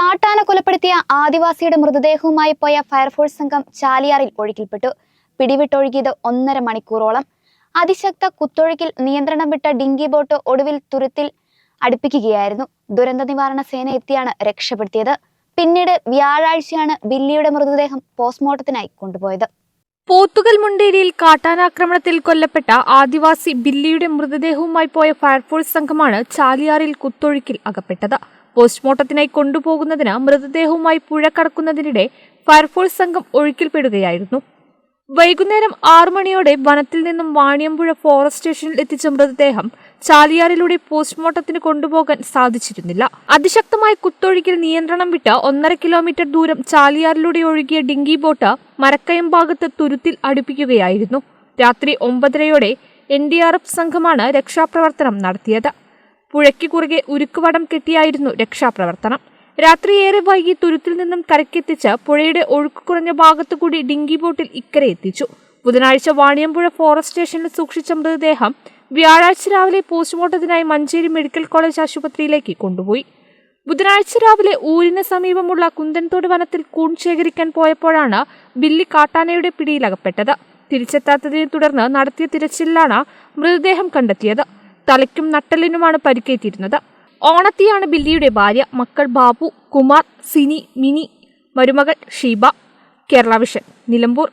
കാട്ടാന കൊലപ്പെടുത്തിയ ആദിവാസിയുടെ മൃതദേഹവുമായി പോയ ഫയർഫോഴ്സ് സംഘം ചാലിയാറിൽ ഒഴുക്കിൽപ്പെട്ടു. പിടിവിട്ടൊഴുകിയത് 1.5 മണിക്കൂറോളം. അതിശക്ത കുത്തൊഴുക്കിൽ നിയന്ത്രണം വിട്ട ഡിങ്കി ബോട്ട് ഒടുവിൽ തുരുത്തിൽ അടുപ്പിക്കുകയായിരുന്നു. ദുരന്ത നിവാരണ സേന എത്തിയാണ് രക്ഷപ്പെടുത്തിയത്. പിന്നീട് വ്യാഴാഴ്ചയാണ് ബില്ലിയുടെ മൃതദേഹം പോസ്റ്റ്മോർട്ടത്തിനായി കൊണ്ടുപോയത്. പോത്തുകൽ മുണ്ടേരിയിൽ കാട്ടാനാക്രമണത്തിൽ കൊല്ലപ്പെട്ട ആദിവാസി ബില്ലിയുടെ മൃതദേഹവുമായി പോയ ഫയർഫോഴ്സ് സംഘമാണ് ചാലിയാറിൽ കുത്തൊഴുക്കിൽ അകപ്പെട്ടത്. പോസ്റ്റ്മോർട്ടത്തിനായി കൊണ്ടുപോകുന്നതിന് മൃതദേഹവുമായി പുഴ കടക്കുന്നതിനിടെ ഫയർഫോഴ്സ് സംഘം ഒഴുക്കിൽപ്പെടുകയായിരുന്നു. വൈകുന്നേരം 6 മണിയോടെ വനത്തിൽ നിന്നും വാണിയമ്പുഴ ഫോറസ്റ്റ് സ്റ്റേഷനിൽ എത്തിച്ച മൃതദേഹം ചാലിയാറിലൂടെ പോസ്റ്റ്മോർട്ടത്തിന് കൊണ്ടുപോകാൻ സാധിച്ചിരുന്നില്ല. അതിശക്തമായ കുത്തൊഴുക്കിൽ നിയന്ത്രണം വിട്ട് 1.5 കിലോമീറ്റർ ദൂരം ചാലിയാറിലൂടെ ഒഴുകിയ ഡിങ്കി ബോട്ട് മരക്കയം ഭാഗത്ത് തുരുത്തിൽ അടുപ്പിക്കുകയായിരുന്നു. രാത്രി 9:30യോടെ NDRF സംഘമാണ് രക്ഷാപ്രവർത്തനം നടത്തിയത്. പുഴയ്ക്ക് കുറുകെ ഉരുക്കുവടം കെട്ടിയായിരുന്നു രക്ഷാപ്രവർത്തനം. രാത്രി ഏറെ വൈകി തുരുത്തിൽ നിന്നും കരക്കെത്തിച്ച് പുഴയുടെ ഒഴുക്ക് കുറഞ്ഞ ഭാഗത്തുകൂടി ഡിങ്കി ബോട്ടിൽ ഇക്കരെ എത്തിച്ചു. ബുധനാഴ്ച വാണിയമ്പുഴ ഫോറസ്റ്റ് സ്റ്റേഷനിൽ സൂക്ഷിച്ച മൃതദേഹം വ്യാഴാഴ്ച രാവിലെ പോസ്റ്റ്മോർട്ടത്തിനായി മഞ്ചേരി മെഡിക്കൽ കോളേജ് ആശുപത്രിയിലേക്ക് കൊണ്ടുപോയി. ബുധനാഴ്ച രാവിലെ ഊരിന് സമീപമുള്ള കുന്തൻതോട് വനത്തിൽ കൂൺ ശേഖരിക്കാൻ പോയപ്പോഴാണ് ബില്ലി കാട്ടാനയുടെ പിടിയിലകപ്പെട്ടത്. തിരിച്ചെത്താത്തതിനെ തുടർന്ന് നടത്തിയ തിരച്ചിലിലാണ് മൃതദേഹം കണ്ടെത്തിയത്. തലയ്ക്കും നട്ടലിനുമാണ് പരിക്കേറ്റിരുന്നത്. ഓണത്തിയാണ് ബില്ലിയുടെ ഭാര്യ. മക്കൾ ബാബു, കുമാർ, സിനി, മിനി, മരുമകൾ ഷീബ. കേരള വിഷൻ, നിലമ്പൂർ.